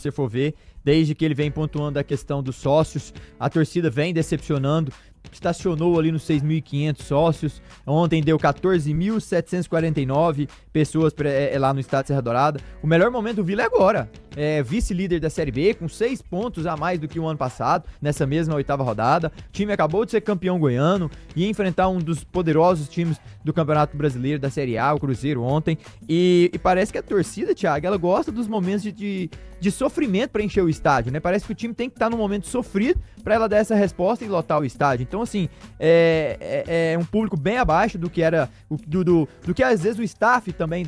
você for ver, desde que ele vem pontuando a questão dos sócios, a torcida vem decepcionando, estacionou ali nos 6.500 sócios, ontem deu 14.749 pessoas lá no estádio Serra Dourada. O melhor momento do Vila é agora, vice-líder da Série B, com 6 pontos a mais do que o ano passado, nessa mesma 8ª rodada. O time acabou de ser campeão goiano e enfrentar um dos poderosos times do Campeonato Brasileiro da Série A, o Cruzeiro, ontem, e parece que a torcida, Thiago, ela gosta dos momentos de sofrimento para encher o estádio, né? Parece que o time tem que estar num momento sofrido para ela dar essa resposta e lotar o estádio. Então, assim, é um público bem abaixo do que era, do que às vezes o staff também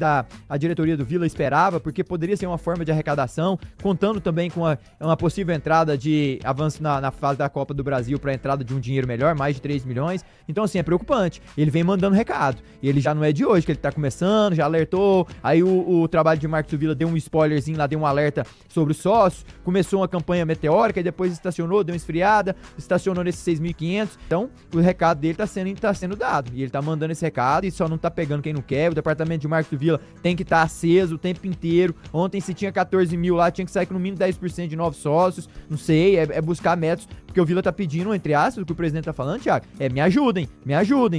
a diretoria do Vila esperava, porque poderia ser uma forma de arrecadação, contando também com uma possível entrada de avanço na fase da Copa do Brasil para a entrada de um dinheiro melhor, mais de 3 milhões. Então, assim, é preocupante. Ele vem mandando recado. E ele já não é de hoje, que ele tá começando, já alertou. Aí o trabalho de marketing do Vila deu um spoilerzinho lá, deu um alerta sobre os sócios. Começou uma campanha meteórica e depois estacionou, deu uma esfriada, estacionou nesses 6.500. Então, o recado dele tá sendo dado. E ele tá mandando esse recado e só não tá pegando quem não quer. O departamento de marketing do Vila tem que estar aceso o tempo inteiro. Ontem, se tinha 14 mil lá, tinha que sair com no mínimo 10% de novos sócios. Não sei, é buscar métodos. Porque o Vila tá pedindo, entre aspas, o que o presidente tá falando, Thiago, me ajudem,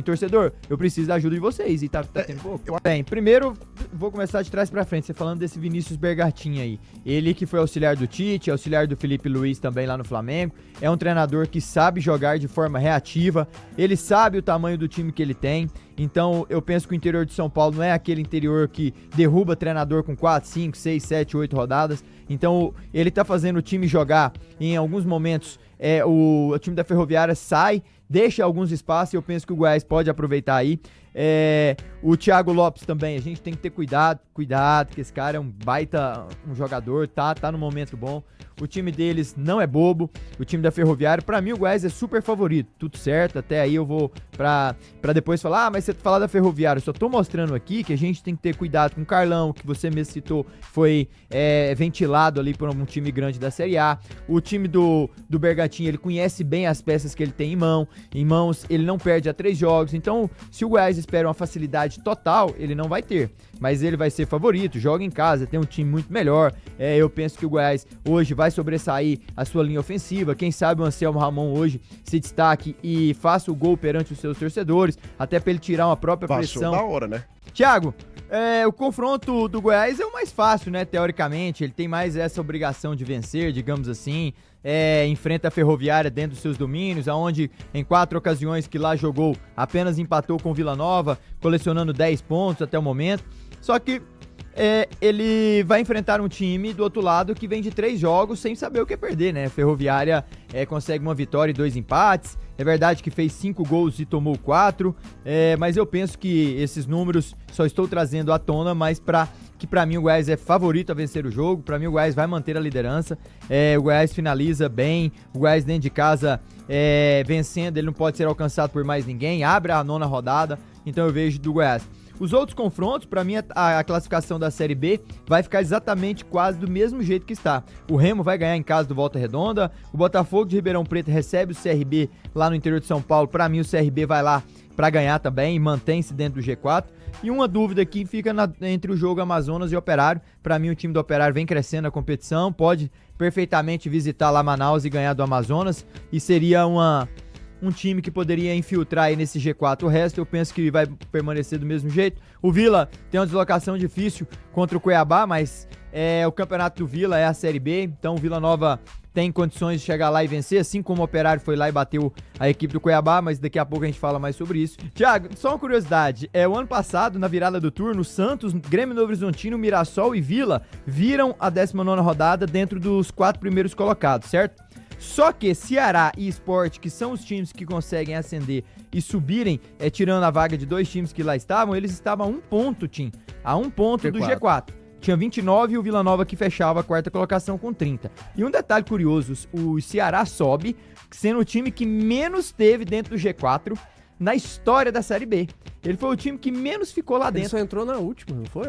torcedor. Eu preciso da ajuda de vocês. E tá tendo pouco. Bem, primeiro, vou começar de trás pra frente. Você falando desse Vinícius Bergattin aí. Ele que foi auxiliar do Tite, auxiliar do Felipe Luiz também lá no Flamengo. É um treinador que sabe jogar de forma reativa. Ele sabe o tamanho do time que ele tem. Então, eu penso que o interior de São Paulo não é aquele interior que derruba treinador com 4, 5, 6, 7, 8 rodadas. Então, ele tá fazendo o time jogar em alguns momentos. O time da Ferroviária sai, deixa alguns espaços e eu penso que o Goiás pode aproveitar aí. O Thiago Lopes também, a gente tem que ter cuidado, que esse cara é um baita jogador, tá no momento bom. O time deles não é bobo, o time da Ferroviária, pra mim o Goiás é super favorito, tudo certo, até aí eu vou pra depois falar, mas você falar da Ferroviária, eu só tô mostrando aqui que a gente tem que ter cuidado com o Carlão, que você mesmo citou, foi ventilado ali por um time grande da Série A. O time do Bergattin, ele conhece bem as peças que ele tem em mãos, ele não perde a 3 jogos, então se o Goiás espera uma facilidade total, ele não vai ter, mas ele vai ser favorito, joga em casa, tem um time muito melhor. Eu penso que o Goiás hoje vai sobressair a sua linha ofensiva, quem sabe o Anselmo Ramon hoje se destaque e faça o gol perante os seus torcedores, até pra ele tirar uma própria pressão. Passou da hora, né? Thiago, o confronto do Goiás é o mais fácil, né, teoricamente, ele tem mais essa obrigação de vencer, digamos assim, enfrenta a Ferroviária dentro dos seus domínios, aonde em 4 ocasiões que lá jogou, apenas empatou com Vila Nova, colecionando 10 pontos até o momento, só que ele vai enfrentar um time do outro lado que vem de 3 jogos sem saber o que é perder, né? Ferroviária consegue uma vitória e 2 empates. É verdade que fez 5 gols e tomou 4, mas eu penso que esses números só estou trazendo à tona, mas que pra mim o Goiás é favorito a vencer o jogo. Pra mim o Goiás vai manter a liderança. O Goiás finaliza bem, o Goiás dentro de casa vencendo, ele não pode ser alcançado por mais ninguém, abre a 9ª rodada, então eu vejo do Goiás. Os outros confrontos, pra mim, a classificação da Série B vai ficar exatamente quase do mesmo jeito que está. O Remo vai ganhar em casa do Volta Redonda, o Botafogo de Ribeirão Preto recebe o CRB lá no interior de São Paulo. Pra mim, o CRB vai lá pra ganhar também e mantém-se dentro do G4. E uma dúvida aqui fica entre o jogo Amazonas e Operário. Pra mim, o time do Operário vem crescendo na competição, pode perfeitamente visitar lá Manaus e ganhar do Amazonas, e seria um time que poderia infiltrar aí nesse G4. O resto eu penso que vai permanecer do mesmo jeito. O Vila tem uma deslocação difícil contra o Cuiabá, mas o campeonato do Vila é a Série B, então o Vila Nova tem condições de chegar lá e vencer, assim como o Operário foi lá e bateu a equipe do Cuiabá, mas daqui a pouco a gente fala mais sobre isso. Thiago, só uma curiosidade, o ano passado, na virada do turno, Santos, Grêmio Novo Horizontino, Mirassol e Vila viram a 19ª rodada dentro dos 4 primeiros colocados, certo? Só que Ceará e Sport, que são os times que conseguem ascender e subirem, tirando a vaga de 2 times que lá estavam, eles estavam a 1 ponto, Tim, a 1 ponto do G4. Tinha 29 e o Vila Nova que fechava a 4ª colocação com 30. E um detalhe curioso, o Ceará sobe, sendo o time que menos teve dentro do G4 na história da Série B. Ele foi o time que menos ficou lá Ele dentro. só entrou na última, não foi?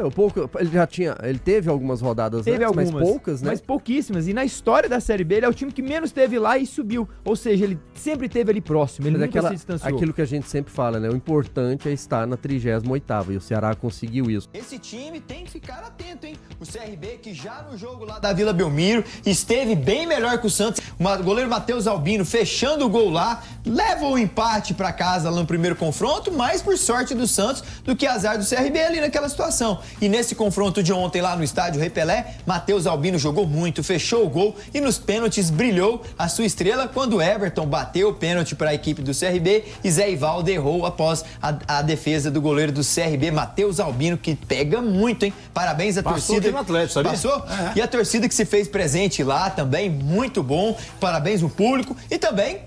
Ele teve algumas rodadas Teve antes, algumas, mas poucas, né? Mas pouquíssimas. E na história da Série B, ele é o time que menos teve lá e subiu. Ou seja, ele sempre esteve ali próximo, ele nunca se distanciou. Aquilo que a gente sempre fala, né? O importante é estar na 38ª, e o Ceará conseguiu isso. Esse time tem que ficar atento, hein? O CRB, que já no jogo lá da Vila Belmiro, esteve bem melhor que o Santos. O goleiro Matheus Albino fechando o gol lá, leva o empate para casa lá no primeiro confronto, mais por sorte do Santos do que azar do CRB ali naquela situação. E nesse confronto de ontem lá no estádio Rei Pelé, Matheus Albino jogou muito, fechou o gol e nos pênaltis brilhou a sua estrela quando Everton bateu o pênalti para a equipe do CRB e Zé Ivaldo errou após a defesa do goleiro do CRB, Matheus Albino, que pega muito, hein? Parabéns à torcida. Passou aqui no Atlético, sabia? Passou? E a torcida que se fez presente lá também, muito bom. Parabéns ao público e também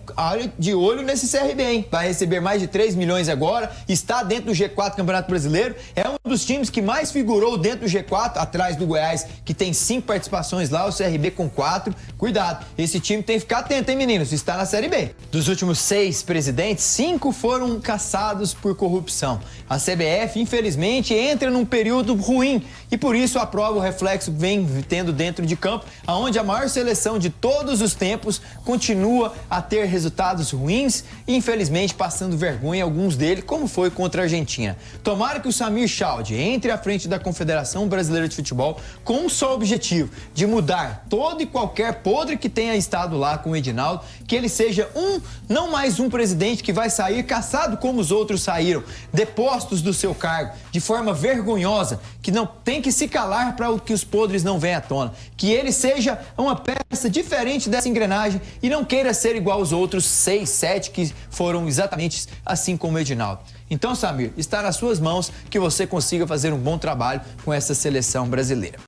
de olho nesse CRB, hein? Vai receber mais de 3 milhões agora, está dentro do G4 Campeonato Brasileiro, é um dos times que mais figurou dentro do G4, atrás do Goiás, que tem 5 participações lá, o CRB com 4. Cuidado, esse time tem que ficar atento, hein, meninos? Está na Série B. Dos últimos 6 presidentes, 5 foram caçados por corrupção. A CBF, infelizmente, entra num período ruim e por isso aprova o reflexo que vem tendo dentro de campo, onde a maior seleção de todos os tempos continua a ter resultados ruins e, infelizmente, passando vergonha alguns deles, como foi contra a Argentina. Tomara que o Samir Chaldi entre à frente da Confederação Brasileira de Futebol com um só objetivo, de mudar todo e qualquer podre que tenha estado lá com o Edinaldo, que ele seja não mais um presidente que vai sair caçado como os outros saíram, depostos do seu cargo, de forma vergonhosa, que não tem que se calar para que os podres não venham à tona, que ele seja uma peça diferente dessa engrenagem e não queira ser igual aos outros 6, 7 que foram exatamente assim como o Edinaldo. Então, Samir, está nas suas mãos que você consiga fazer um bom trabalho com essa seleção brasileira.